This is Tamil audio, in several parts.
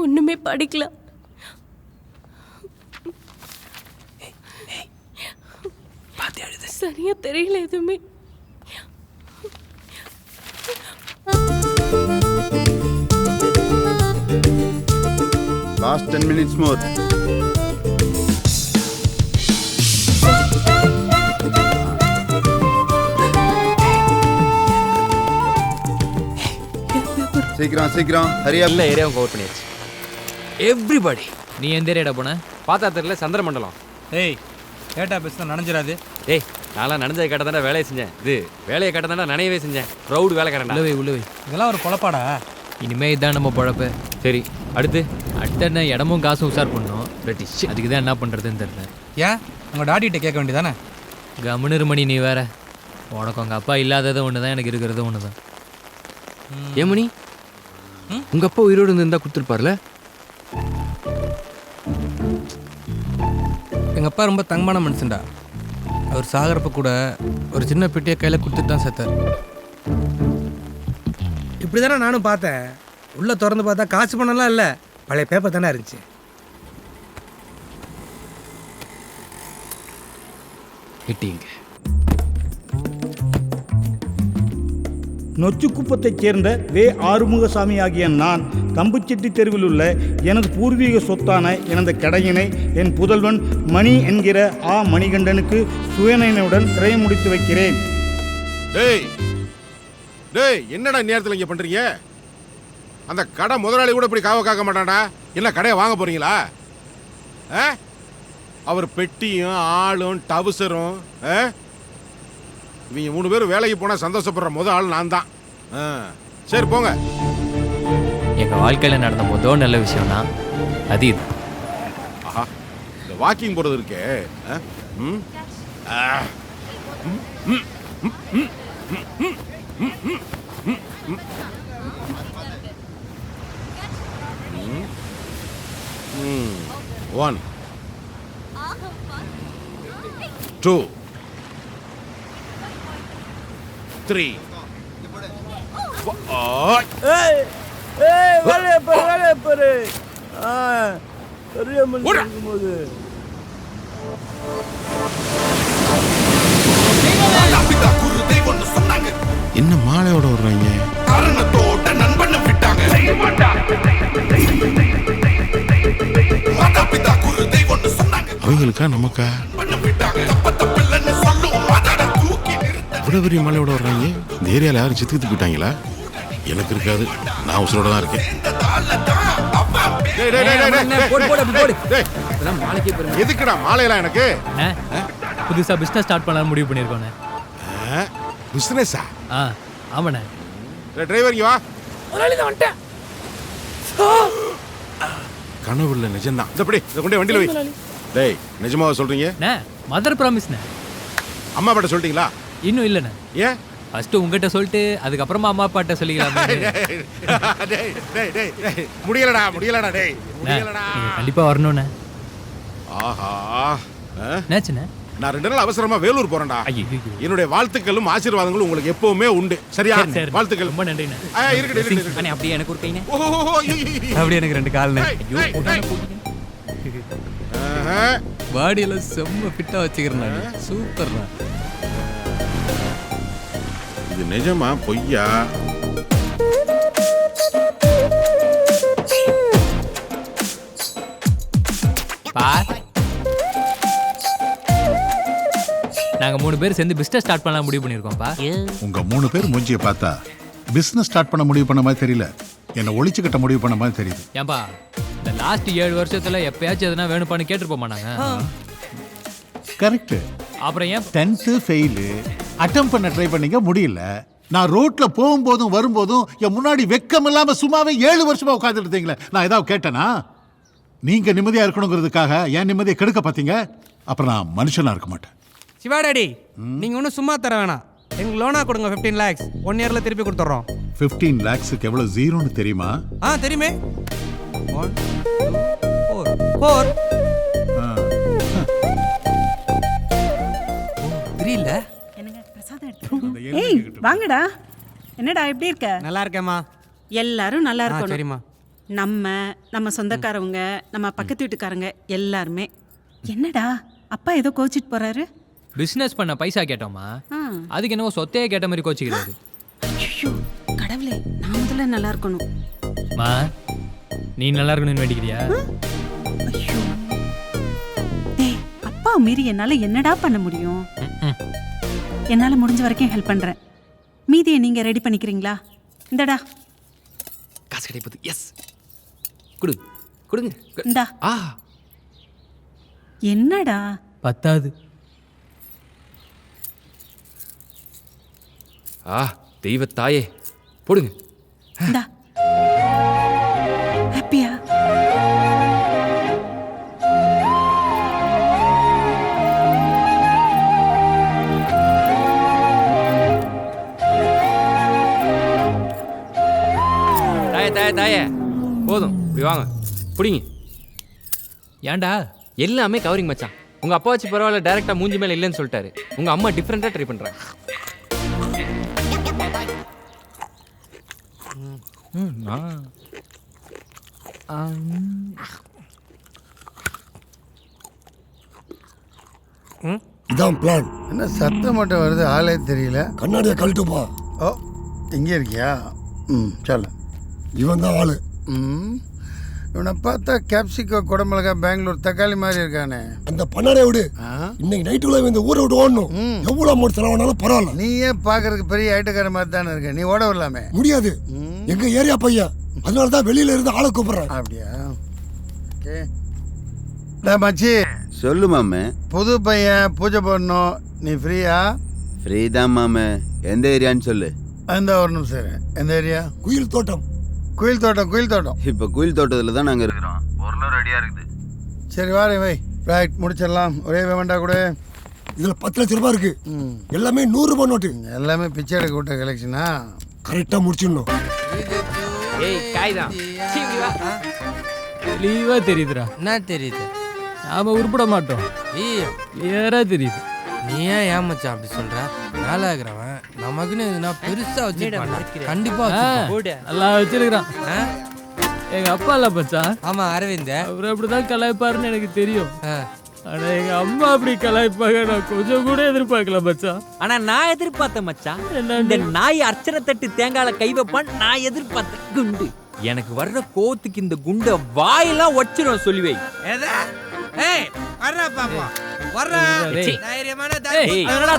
ஒன்றுமே படிக்கல. சரியா தெரியல எதுவுமே. Last 10 minutes more. சீக்கிரம் ஹரியா. எல்லா ஏரியாவும் கவர் பண்ணியாச்சு. எவ்ரிபடி. நீ எந்த ஏரியாடா போன? பார்த்தா தெரியல, சந்திரமண்டலம். ஏய் கேட்டா பேச நனைஞ்சிடாது. ஏய் நான்லாம் நனைஞ்சதை கேட்ட தானே வேலையை செஞ்சேன். இது வேலையை கேட்ட தானே நனையவே செஞ்சேன். ப்ரௌட் வேலைக்காரன்டா. உள்ளவே இதெல்லாம் ஒரு பொழப்பாடா? இனிமே இதான் நம்ம பொழப்பு. சரி அடுத்து என்ன இடமும் காசும் உசார் பண்ணோம். பிரிட்டிஷ் அதுக்கு தான் என்ன பண்ணுறதுன்னு தெரியல. ஏன் உங்கள் டாடிகிட்ட கேட்க வேண்டியதானே? கம்முன்னு மணி நீ வேற. உனக்கு உங்கள் அப்பா இல்லாதது ஒன்று தான், எனக்கு இருக்கிறது ஒன்று தான். ஏமணி உங்க அப்பா உயிரோடு இருந்தா கொடுத்துருப்பார்ல? எங்கள் அப்பா ரொம்ப தங்கமான மனுஷன்டா. அவர் சாகிறப்ப கூட ஒரு சின்ன பெட்டியை கையில் கொடுத்துட்டு தான் செத்தார். இப்படி தானே நானும் பார்த்தேன். உள்ளே திறந்து பார்த்தா காசு பணம்லாம் இல்லை, பழைய பேப்பர் தானே இருந்துச்சு. கிட்டிங்க. நொச்சிக்குப்பத்தைச் சேர்ந்த வே ஆறுமுகசாமி ஆகிய நான் கம்புச்செட்டி தெருவில் உள்ள எனது பூர்வீக சொத்தான எனது கடையினை என் புதல்வன் மணி என்கிற ஆ மணிகண்டனுக்கு சுயநனையுடன் கிரைய முடித்து வைக்கிறேன். டேய் டேய் என்னடா நேரத்தில் இங்கே பண்ணுறீங்க? அந்த கடை முதலாளி கூட இப்படி காக்க மாட்டான்டா. என்ன கடையை வாங்க போறீங்களா? அவர் பெட்டியும் ஆளும் டவுசரும் இவங்க 3 பேரும் வேலைக்கு போனால் சந்தோஷப்படுற முதல் ஆள் நான் தான். சரி போங்க. எங்கள் வாழ்க்கையில் நடந்த முதல் நல்ல விஷயம்னா அது இது. ஆஹா இந்த வாக்கிங் போகிறது இருக்கே. One, 2, 3. என்ன மாலையோட வர்றாங்க? அவங்களுக்கா நமக்கா? இவ்வளவு பெரிய மலையோட வர்றாங்க. இந்த ஏரியால யாரும் சித்துக்கிட்டு போயிட்டாங்களா? எனக்கு இருக்காது, நான் உசுரோட தான் இருக்கேன். எதுக்குடா மாலையெல்லாம் எனக்கு? புதுசாக பிஸ்னஸ் ஸ்டார்ட் பண்ணலாம்னு முடிவு பண்ணியிருக்கோண்ணே. பிசினஸா? ஆமாண்ணே. டிரைவர் இங்க வா. வந்துட்டேன். கனவு இல்லை, நிஜம்தான். இதை கொண்டு வண்டியில் வை. டேய் நிஜமாவா சொல்றீங்க? மதர் ப்ராமிஸ்ண்ணே. அம்மா அப்பாட்ட சொல்லிட்டீங்களா? இன்னும் இல்லைண்ணே. ஏன்? ஃபர்ஸ்ட் உங்ககிட்ட சொல்லிட்டு அதுக்கப்புறமா அம்மா அப்பாட்ட சொல்லிக்கலாம். முடியலடா டேய், முடியலடா. கண்டிப்பா வரணும்ண்ணே. ஆஹா என்னாச்சுண்ணே? நான் 2 நாள் அவசரமா வேலூர் போறேன்டா. என்னுடைய வாழ்த்துக்களும் ஆசீர்வாதங்களும் உங்களுக்கு எப்பவுமே உண்டு. சரியா? வாழ்த்துக்கள். ரொம்ப நன்றிண்ணே. இருக்கட்டும். அப்படியே எனக்கு ஒரு கைண்ணே. அப்படியே எனக்கு 2 கால்ண்ணே. பாடியெல்லாம் செம்ம ஃபிட்டா வச்சுக்கிறேன். சூப்பர்ண்ணா. இது நிஜமா பொய்யா? நாங்க 3 பேர் சேர்ந்து பிசினஸ் ஸ்டார்ட் பண்ணலாம் முடிவு பண்ணிருக்கோம்ப்பா. உங்க 3 பேர் மூஞ்சிய பார்த்தா பிசினஸ் ஸ்டார்ட் பண்ண முடிவு பண்ண மாதிரி தெரியல, என்ன ஒளிச்சு கட்ட முடிவு பண்ண மாதிரி தெரியுது. ஏன்பா இந்த லாஸ்ட் 7 வருஷத்துல எப்பயாச்சும் எதனா வேணும்பான்னு கேட்டுருப்போமா நாங்க? கரெக்ட். அப்புறம் ஏன் 10th ஃபெயில் அட்டெம்ப்ட் பண்ண ட்ரை பண்ணீங்க, முடியல. நான் ரோட்ல போகும்போதும் வரும்போதும் என் முன்னாடி வெக்கம் இல்லாம சும்மாவே 7 வருஷமா உட்கார்ந்துட்டு இருந்தீங்களே, நான் ஏதாவது கேட்டேனா? நீங்க நிம்மதியா இருக்கணுங்கிறதுக்காக என் நிம்மதியை கெடுக்க பார்த்தீங்க. அப்புறம் நான் மனுஷனா இருக்க மாட்டேன். சிவாடாடி, நீங்க ஒன்றும் சும்மா தர வேணாம். எங்களுக்கு லோனா கொடுங்க. 15 lakhs 1 yearல திருப்பி கொடுத்துட்றோம். 15 lakhsக்கு எவ்வளவு ஜீரோன்னு தெரியுமா? தெரியுமே. 1 2 4 3 இல்ல. ஏய் வாங்கடா. என்னடா எப்படி இருக்க? நல்லா இருக்கேம்மா. எல்லாரும் நல்லா இருக்கணும். சரிம்மா. நம்ம சொந்தக்காரவங்க, நம்ம பக்கத்து வீட்டுக்காரங்க எல்லாருமே. என்னடா அப்பா ஏதோ கோச்சிட்டு போறாரு? பிஸ்னஸ் பண்ண பைசா கேட்டோமா, அதுக்கு என்னவோ சொத்தையே கேட்ட மாதிரி கோச்சிக்கிறாரு. ஐயோ கடவுளே, நான் முதல்ல நல்லா இருக்கணும். மா, நீ நல்லா இருக்கணும்னு வேண்டிக்கிறியா? ஐயோ டேய், அப்பா மீறி என்னால என்னடா பண்ண முடியும்? என்னால முடிஞ்ச வரைக்கும் ஹெல்ப் பண்றேன். மீதியை நீங்க ரெடி பண்ணிக்கிறீங்களா? இந்தடா காசு கிடைப்பது. எஸ், கொடுங்க. இந்தா. ஆ, என்னடா பத்தாது. ஆ, தெய்வ தாயே, போடுங்க. இந்தா. ஹாப்பியா? தாயே போதும், இப்படி வாங்க, பிடிங்க. ஏன்டா? எல்லாமே கவரிங் மச்சான். உங்க அப்பா வச்சு பரவாயில்ல, டைரக்டா மூஞ்சி மேல இல்லைன்னு சொல்லிட்டாரு. உங்க அம்மா டிஃப்ரெண்டா ட்ரை பண்றாங்க. இதான் பிளான். என்ன சத்தம் மட்டும் வருது, ஆளே தெரியல. கண்ணாடியை கழட்டுப்பா. ஓ, இங்கே இருக்கியா? சொல்ல. இவன் தான் ஆளு. இவனை பார்த்தா கேப்சிகோ, குடமிளகா, பெங்களூர் தக்காளி மாதிரி இருக்கானே. அந்த பண்ணாடே விடு. இன்னைக்கு நைட்டுக்குள்ள இந்த ஊரை விட்டு ஓடணும். எவ்வளவு அமௌண்ட் செலவானாலும் பரவாயில்ல. நீ ஏன் பாக்குறதுக்கு பெரிய ஐட்டக்கார மாதிரி தானே இருக்க, நீ ஓட வரலாமே. முடியாது, எங்க ஏரியா பையன், அதனாலதான் வெளியில இருந்து ஆளை கூப்பிடுறேன். அப்படியா? ஓகே மச்சி, சொல்லு மாமே. புது பையன், பூஜை பண்ணணும், நீ ஃப்ரீயா? ஃப்ரீ தான் மாமே. எந்த ஏரியான்னு சொல்லு. அந்த ஒரு நிமிஷம். எந்த ஏரியா? குயில் தோட்டம். குயில் தோட்டம். இப்போ குயில் தோட்டத்தில் தான் நாங்கள் இருக்கிறோம். பொருளும் ரெடியாக இருக்குது. சரி வாரேன் வை. ரைட், முடிச்சிடலாம். ஒரே வேண்டாம் கூட. இதுல 10 லட்சம் ரூபாய் இருக்கு. எல்லாமே 100 ரூபாய் நோட்டு. எல்லாமே பிச்சை எடுக்க விட்ட கலெக்ஷனா? கரெக்டா முடிச்சிடணும். ஏய் காய்தான் லீவா தெரியுதுடா. என்ன தெரியுது? நாம உருப்பிட மாட்டோம். ஏறா தெரியுது. நீ ஏன் ஏமாச்சான் அப்படி சொல்ற? வேலை ஆகிறவன் நமக்குன்னு எதுனா பெருசா வச்சிருப்பான். கண்டிப்பா நல்லா வச்சிருக்கிறான். எங்க அப்பா இல்ல பச்சா. ஆமா அரவிந்த், அவர் அப்படிதான் கலாய்ப்பாருன்னு எனக்கு தெரியும். ஆனா எங்க அம்மா அப்படி கலாய்ப்பாங்க நான் கொஞ்சம் கூட எதிர்பார்க்கல மச்சா. ஆனா நான் எதிர்பார்த்தேன் மச்சான். இந்த நாய் அர்ச்சனை தட்டு தேங்கால கை வைப்பான் நான் எதிர்பார்த்தேன். குண்டு எனக்கு வர்ற கோத்துக்கு இந்த குண்ட வாயெல்லாம் ஒச்சிரும் சொல்லி வை.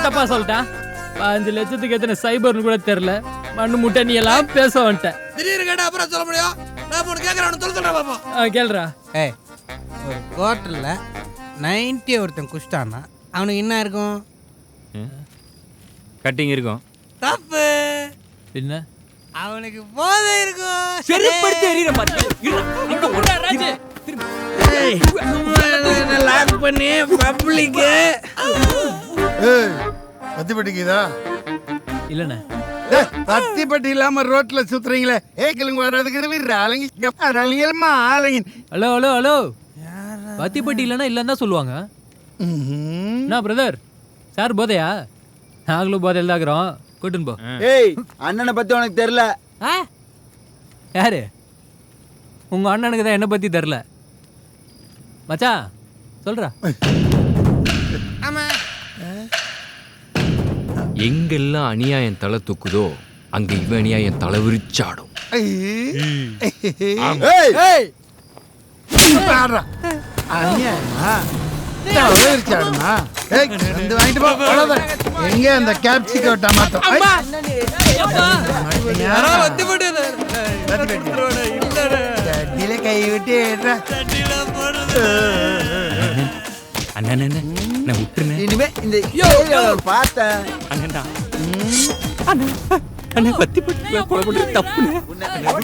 தப்பா சொல்லிட்டான். 5 லட்சத்துக்கு எத்தனை சைபர்னு கூட தெரியல. மண்ணு முட்டை நீ எல்லாம் பேச வந்துட்டேன். திடீர்னு கேட்டா அப்புறம் சொல்ல முடியும். நான் உனக்கு கேக்குறேன், சொல்றேன் பாப்பா. கேளுடா. ஒரு ஹோட்டல்ல 90 ஒருத்தன் குஷ்டானா அவனுக்கு என்ன இருக்கும்? கட்டிங் இருக்கும். தப்பு. என்ன? அவனுக்கு போதை இருக்கும். செருப்படுத்தி எறிற மாதிரி. லாக் பண்ணி பப்ளிக். கத்திப்பட்டிக்குதா? இல்லண்ணே, கத்திப்பட்டி இல்லாம ரோட்ல சுத்துறீங்களே. ஏக்கலுங்க வர்றதுக்கு ஹலோ பத்திப்பட்டி இல்லைன்னா இல்லைன்னு தான் சொல்லுவாங்க. என்ன பிரதர், சார் போதையா? நாங்களும் போதையில் தான் இருக்கிறோம். கூட்டுன்னு போ. ஏய், அண்ணனை பத்தி உனக்கு தெரியல. யாரு? உங்க அண்ணனுக்கு தான் என்ன பத்தி தெரியல மச்சா. சொல்றா. எங்கெல்லாம் அநியாயம் தலை தூக்குதோ அங்க இவன் அநியாயம் தலை விரிச்சாடும். எங்க அந்த கேப்சிகோ டமாட்டோ கை விட்டு அண்ணன் விட்டுருங்க. இனிமே இந்த பார்த்தேன் அண்ணே பத்திப்பட்டி கொலை பண்றது தப்புனே.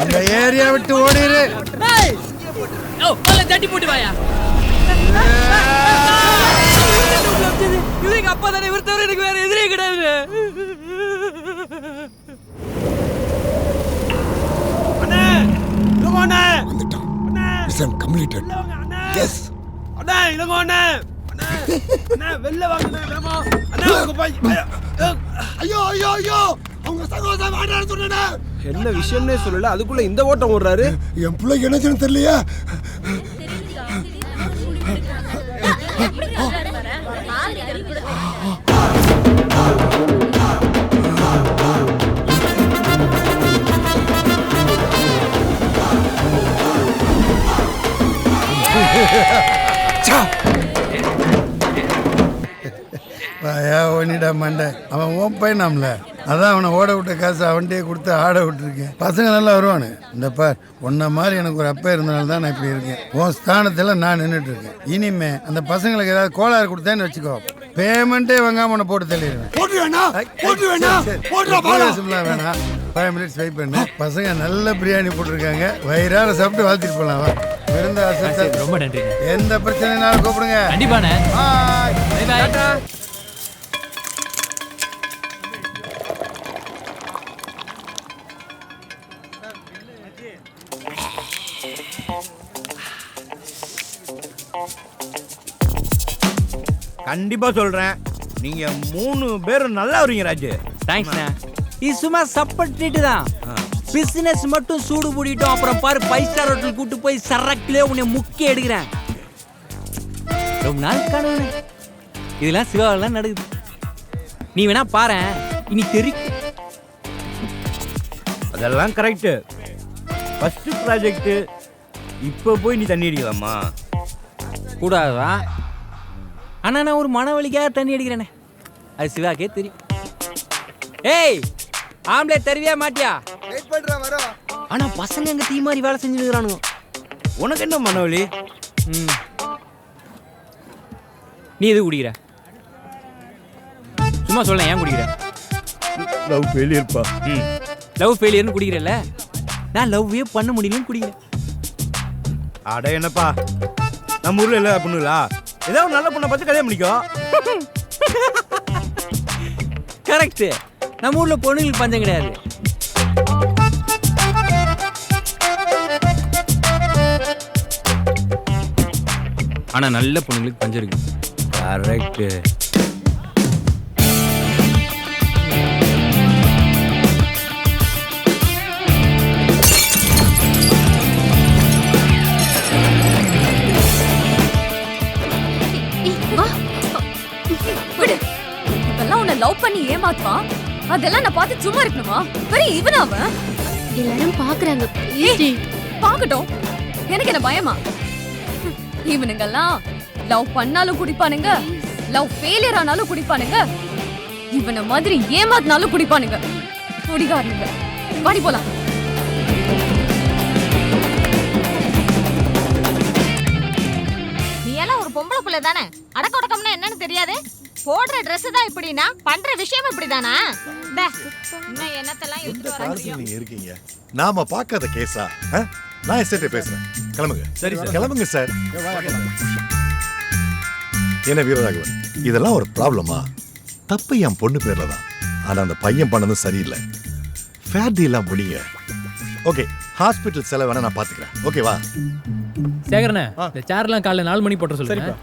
இந்த ஏரியா விட்டு ஓடிரு. தட்டி போட்டு வாயா. எங்க அப்பா தானே, இவர் தவிர எனக்கு வேற எதிரே கிடையாது. Mission completed. எஸ் அண்ணா இங்க அண்ணா. அண்ணா வெல்ல வாங்க வேமா. அண்ணா உங்க பை. ஐயோ அவங்க சகோதரன் வாடான்னு சொன்னேன். என்ன விஷயம்னே சொல்லல, அதுக்குள்ள இந்த ஓட்டம் ஓடுறாரு. என் பிள்ளை என்னச்சுன்னு தெரியலையா? வாயா ஓனிடா மண்டை, அவன் ஓன் பையனாம்ல, அதான் அவனை ஓட விட்ட காசு அவன்கிட்டயே கொடுத்து ஆட விட்டுருக்கேன். பசங்க நல்லா வருவானு. இந்த பார், உன்ன மாதிரி எனக்கு ஒரு அப்பா இருந்தனால தான் நான் இப்படி இருக்கேன். உன் ஸ்தானத்தில் நான் நின்றுட்டு இருக்கேன். இனிமே அந்த பசங்களுக்கு ஏதாவது கோளாறு கொடுத்தேன்னு வச்சுக்கோ, பேமெண்ட்டே வாங்காம உன்னை போட்டு தள்ளிடுவேன். வேணாம், 5 minutes வெயிட் பண்ணு. பசங்க நல்ல பிரியாணி போட்டிருக்காங்க, வயிறார சாப்பிட்டு வாழ்த்திட்டு போகலாம். வா, விருந்த ஆசை. ரொம்ப நன்றி. எந்த பிரச்சனைனாலும் கூப்பிடுங்க. கண்டிப்பாண்ணே. கண்டிப்பா சொல்றேன், நீங்க 3 பேரும் நல்லா வருவீங்க ராஜு. தேங்க்ஸ்ண்ணா. இது சும்மா சப்போர்ட் தான். பிசினஸ் மட்டும் சூடு பூடிட்டோம், அப்புறம் பாரு 5 ஸ்டார் ஹோட்டல் கூட்டு போய் சரக்குலயே உன்னை முக்கிய எடுக்கிறேன். ரொம்ப நாள் கனவு. இதெல்லாம் சிவாவெல்லாம் நடக்குது. நீ வேணா பாரு, இனி தெரியும். அதெல்லாம் கரெக்ட். ஃபர்ஸ்ட் ப்ராஜெக்ட் இப்போ போய் நீ தண்ணி அடிக்கலாமா? கூடாதா? ஆனா நான் ஒரு மனவழிக்காக தண்ணி அடிக்கிறேனே, அது சிவாக்கே தெரியும். ஏய், ஆம்பளை தருவியா மாட்டியா? ஆனா பசங்க எங்க தீ மாதிரி வேலை செஞ்சுருக்கானுங்க. உனக்கு என்ன மனவழி? நீ எது குடிக்கிற? சும்மா சொல்ல, ஏன் குடிக்கிற? லவ் ஃபெயிலியர்ப்பா. லவ் ஃபெயிலியர்னு குடிக்கிறல்ல, நான் லவ்வே பண்ண முடியலன்னு குடிக்கிறேன். அட என்னப்பா, நம்ம ஊர்ல எல்லா பொண்ணுங்களா ஏதாவது நல்ல பொண்ணை பார்த்து கல்யாணம் பண்ணிக்கோ. கரெக்ட். நம்ம ஊர்ல பொண்ணுங்களுக்கு பஞ்சம் கிடையாது. ஆனா நல்ல பொண்ணுங்களுக்கு பஞ்சம் இருக்கு. கரெக்ட். லவ் பண்ணி ஏமாத்துவான், அதெல்லாம் நான் பார்த்து சும்மா இருக்கணுமா? பெரிய இவனா அவன்? எல்லாரும் பாக்குறாங்க. பாக்கட்டும், எனக்கு என்ன பயமா? இவனுங்கெல்லாம் லவ் பண்ணாலும் குடிப்பானுங்க, லவ் ஃபெயிலியர் ஆனாலும் குடிப்பானுங்க, இவனை மாதிரி ஏமாத்தினாலும் குடிப்பானுங்க. குடிகாரனுங்க. வாடி போலாம். நீ எல்லாம் ஒரு பொம்பளை புள்ள தானே, அடக்க ஒடக்கம்னா என்னன்னு தெரியாது? போடுற ட்ரெஸ் தான் இப்படினா, பண்ற விஷயம் இப்படிதானா? இன்னும் என்னத்தெல்லாம் எடுத்து வர முடியும்? நீங்க இருக்கீங்க, நாம பார்க்காத கேஸா? நான் எஸ்டேட்டே பேசுறேன். கிளம்புங்க. சரி சார், கிளம்புங்க சார். என்ன வீரராகவன், இதெல்லாம் ஒரு ப்ராப்ளமா? தப்பு என் பொண்ணு பேர்ல தான், ஆனா அந்த பையன் பண்ணதும் சரியில்லை. ஃபேர் டீலாம் முடிங்க. ஓகே, ஹாஸ்பிட்டல் செலவு வேணா நான் பாத்துக்கிறேன். ஓகேவா? சேகரண்ணே, இந்த சேர்லாம் காலைல 4 மணி போட்டு சொல்லுங்க.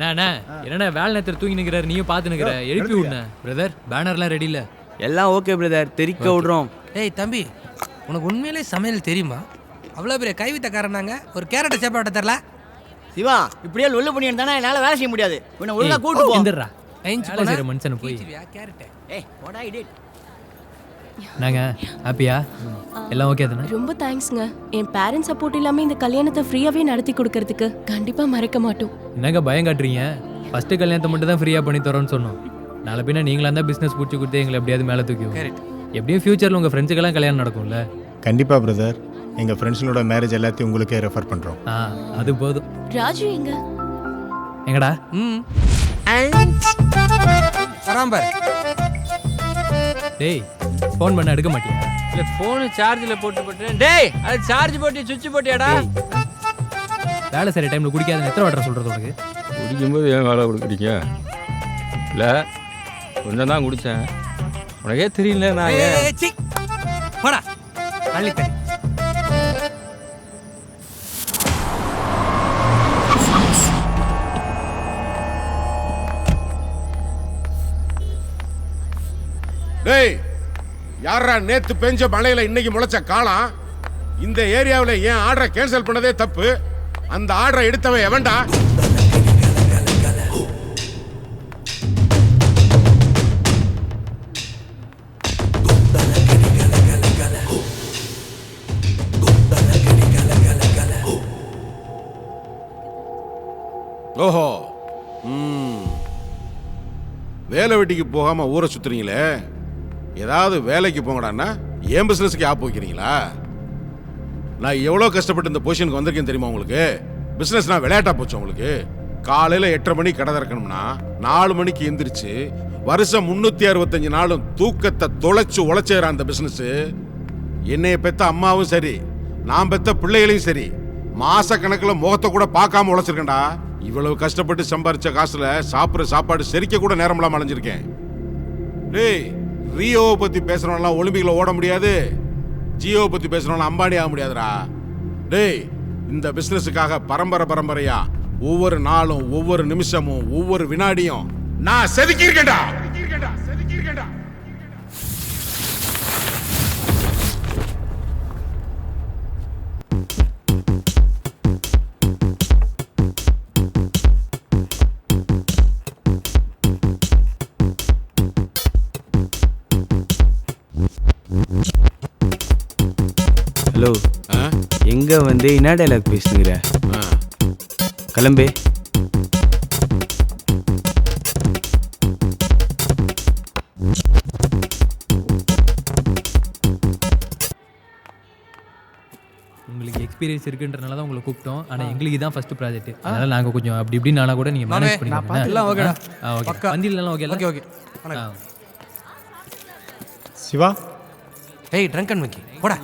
என்னண்ணே வேலை நேரத்தில் தூங்கி நிற்கிறாரு, நீயும் பார்த்து நிற்கிற, எழுப்பி விடுண்ணே. பிரதர், பேனர்லாம் ரெடி இல்லை? எல்லாம் ஓகே பிரதர், தெரிக்க விடுறோம். ஏய் தம்பி, உனக்கு உண்மையிலே சமையல் தெரியுமா? அவ்வளோ பெரிய கைவித்தக்காரனாங்க, ஒரு கேரட்டை சேப்பாட்ட தரல. சிவா, இப்படியே லொல்லு பண்ணிட்டு தானே என்னால் வேலை செய்ய முடியாது. உன்னை ஒழுங்கா கூட்டு போ. எந்திரா மனுஷனை போய். ஏய் போடா இடியட். நாங்க ஹாப்பியா? எல்லாம் ஓகே தானே? ரொம்ப தேங்க்ஸ்ங்க. என் பேரண்ட்ஸ் சப்போர்ட் இல்லாம இந்த கல்யாணத்தை ஃப்ரீயாவே நடத்தி கொடுக்கறதுக்கு கண்டிப்பா மறக்க மாட்டோம். என்னங்க பயம் காட்டுறீங்க? ஃபர்ஸ்ட் கல்யாணத்தை மட்டும் தான் ஃப்ரீயா பண்ணி தரோம்னு சொன்னோம். நாளை பின்ன நீங்களா தான் பிசினஸ் பூச்சி கொடுத்து எங்களை எப்படியாவது மேலே தூக்கிவோம். எப்படியும் ஃபியூச்சர்ல உங்க ஃப்ரெண்ட்ஸுக்கெல்லாம் கல்யாணம் நடக்கும்ல? கண்டிப்பா பிரதர், எங்க ஃப்ரெண்ட்ஸோட மேரேஜ் எல்லாத்தையும் உங்களுக்கே ரெஃபர் பண்றோம். அது போதும். ராஜு எங்க? எங்கடா? வராம்பார். டேய், ஃபோன் பண்ண எடுக்க மாட்டியா? இல்ல ஃபோன் சார்ஜ்ல போட்டு. டேய், அது சார்ஜ் போட்டு சுவிட்ச் போட்டியாடா? வேலை சரி டைம்ல குடிக்காத எத்தனை வாட்டர் சொல்றது உனக்கு? குடிக்கும்போது ஏன் வேலை கொடுக்குறீங்க? இல்லை, கொஞ்சம் தான் குடித்தேன். உனக்கே தெரியல. நான் போடா அள்ளித்தண்ணி. டேய், யாரா நேத்து பெஞ்ச மழையில இன்னைக்கு முளைச்ச காளான்? இந்த ஏரியாவில் ஏன் ஆர்டரை கேன்சல் பண்ணதே தப்பு. அந்த ஆர்டரை எடுத்தவன் எவன்டா? ஓஹோ, வேலை வெட்டிக்கு போகாம ஊரை சுத்துறீங்களே, ஏதாவது வேலைக்கு போங்கடான்னா என் பிசினஸ்க்கு ஆப் வைக்கிறீங்களா? நான் எவ்வளோ கஷ்டப்பட்டு இந்த பொசிஷனுக்கு வந்திருக்கேன் தெரியுமா உங்களுக்கு? பிசினஸ் நான் விளையாட்டா போச்சு உங்களுக்கு. காலையில் 8:30 மணிக்கு கடை திறக்கணும்னா 4 மணிக்கு எந்திரிச்சு வருஷம் 365 நாளும் தூக்கத்தை தொலைச்சு உழைச்சேற அந்த பிசினஸ். என்னைய பெத்த அம்மாவும் சரி, நான் பெத்த பிள்ளைகளையும் சரி, மாச கணக்கில் முகத்தை கூட பார்க்காம உழைச்சிருக்கேன்டா. இவ்வளவு கஷ்டப்பட்டு சம்பாரிச்ச காசுல சாப்பிட்ற சாப்பாடு செரிக்க கூட நேரம்லாம் அலைஞ்சிருக்கேன். டேய், ரியோவை பத்தி பேசுறவங்களாம் ஒலிம்பிக்ல ஓட முடியாது, ஜியோவை பத்தி பேசுறவங்களாம் அம்பானி ஆக முடியாதுடா. டேய், இந்த பிசினஸுக்காக பரம்பரையா ஒவ்வொரு நாளும், ஒவ்வொரு நிமிஷமும், ஒவ்வொரு வினாடியும் நான் செதுக்கி இருக்கேன்டா. ஹலோ, எங்க வந்து என்ன டைலாக் பேசுங்கிற? கிளம்பே. உங்களுக்கு எக்ஸ்பீரியன்ஸ் இருக்குன்றனால தான் உங்களை கூப்பிட்டோம். ஆனால் எங்களுக்கு தான் ஃபர்ஸ்ட் ப்ராஜெக்ட். அதனால நாங்கள் கொஞ்சம் அப்படி இப்படின்னு ஆனா கூட நீங்கள் மேனேஜ் பண்ணிக்கலாம். எல்லாம் ஓகேடா. ஓகே, வண்டியிலலாம் ஓகே. ஓகே. சிவா, ஏய் ட்ரங்க் அண்ட் வைக்கி போடா.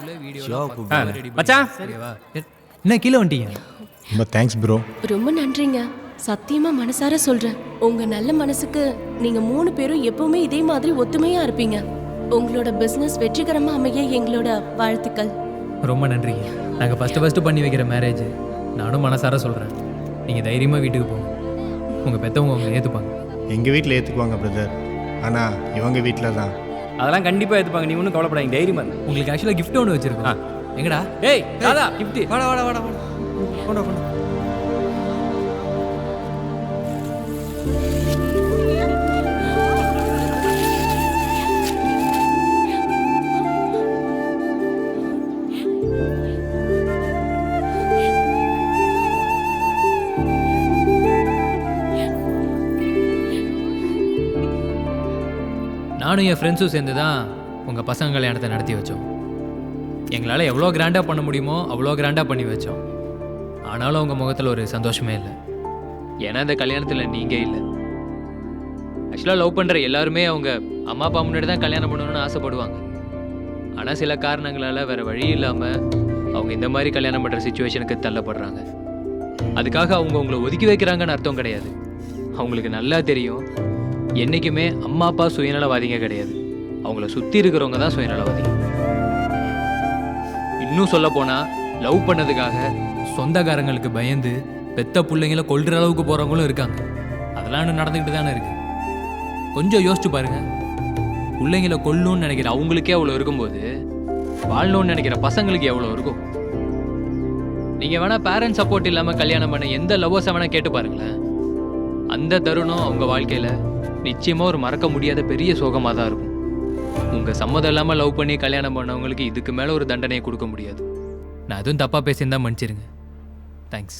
மச்சான், என்ன கீழே வந்துட்டீங்க? ரொம்ப தேங்க்ஸ் ப்ரோ. ரொம்ப நன்றிங்க. சத்தியமா மனசார சொல்றேன். உங்க நல்ல மனசுக்கு நீங்க 3 பேரும் எப்பவுமே இதே மாதிரி ஒத்துமையா இருப்பீங்க. உங்களோட பிசினஸ் வெற்றிகரமா அமைய எங்களோட வாழ்த்துக்கள். ரொம்ப நன்றிங்க. நாங்கள் ஃபஸ்ட்டு பண்ணி வைக்கிற மேரேஜ். நானும் மனசார சொல்கிறேன், நீங்கள் தைரியமாக வீட்டுக்கு போங்க. உங்கள் பெற்றவங்க உங்களை ஏற்றுப்பாங்க. எங்கள் வீட்டில் ஏற்றுக்குவாங்க பிரதர், ஆனால் இவங்க வீட்டில் தான். அதெல்லாம் கண்டிப்பாக ஏற்றுப்பாங்க, நீ ஒன்றும் கவலைப்படாதீங்க, தைரியமாக இருக்கு. உங்களுக்கு ஆக்சுவலாக கிஃப்ட் ஒன்று வச்சுருக்கோம். எங்கடா? ஏய் தாதா, கிஃப்ட். வாடா கொண்டா. நானும் என் ஃப்ரெண்ட்ஸும் சேர்ந்து தான் உங்கள் பசங்க கல்யாணத்தை நடத்தி வச்சோம். எங்களால் எவ்வளோ கிராண்டாக பண்ண முடியுமோ அவ்வளோ கிராண்டாக பண்ணி வச்சோம். ஆனாலும் உங்கள் முகத்தில் ஒரு சந்தோஷமே இல்லை. ஏன்னா இந்த கல்யாணத்தில் நீங்கள் இல்லை. ஆக்சுவலாக லவ் பண்ணுற எல்லாருமே அவங்க அம்மா அப்பா முன்னாடி தான் கல்யாணம் பண்ணணும்னு ஆசைப்படுவாங்க. ஆனால் சில காரணங்களால் வேறு வழி இல்லாமல் அவங்க இந்த மாதிரி கல்யாணம் பண்ணுற சுச்சுவேஷனுக்கு தள்ளப்படுறாங்க. அதுக்காக அவங்க உங்களை ஒதுக்கி வைக்கிறாங்கன்னு அர்த்தம் கிடையாது. அவங்களுக்கு நல்லா தெரியும், என்றைக்குமே அம்மா அப்பா சுயநலவாதிங்க கிடையாது, அவங்கள சுற்றி இருக்கிறவங்க தான் சுயநலவாதிங்க. இன்னும் சொல்ல போனால் லவ் பண்ணதுக்காக சொந்தக்காரங்களுக்கு பயந்து பெத்த பிள்ளைங்கள கொல்ற அளவுக்கு போகிறவங்களும் இருக்காங்க. அதெல்லாம் இன்னும் நடந்துக்கிட்டு தானே இருக்கு. கொஞ்சம் யோசிச்சு பாருங்க. பிள்ளைங்கள கொல்லணும்னு நினைக்கிற அவங்களுக்கே அவ்வளோ இருக்கும்போது வாழணும்னு நினைக்கிற பசங்களுக்கு எவ்வளோ இருக்கும்? நீங்கள் வேணால் பேரண்ட்ஸ் சப்போர்ட் இல்லாமல் கல்யாணம் பண்ண எந்த லவ்வர்ஸை வேணால் கேட்டு பாருங்களேன். அந்த தருணம் அவங்க வாழ்க்கையில் நிச்சயமாக ஒரு மறக்க முடியாத பெரிய சோகமாக தான் இருக்கும். உங்கள் சம்மதம் இல்லாமல் லவ் பண்ணி கல்யாணம் பண்ணவங்களுக்கு இதுக்கு மேலே ஒரு தண்டனையை கொடுக்க முடியாது. நான் எதுவும் தப்பாக பேசியிருந்தா மன்னிச்சிருங்க. தேங்க்ஸ்.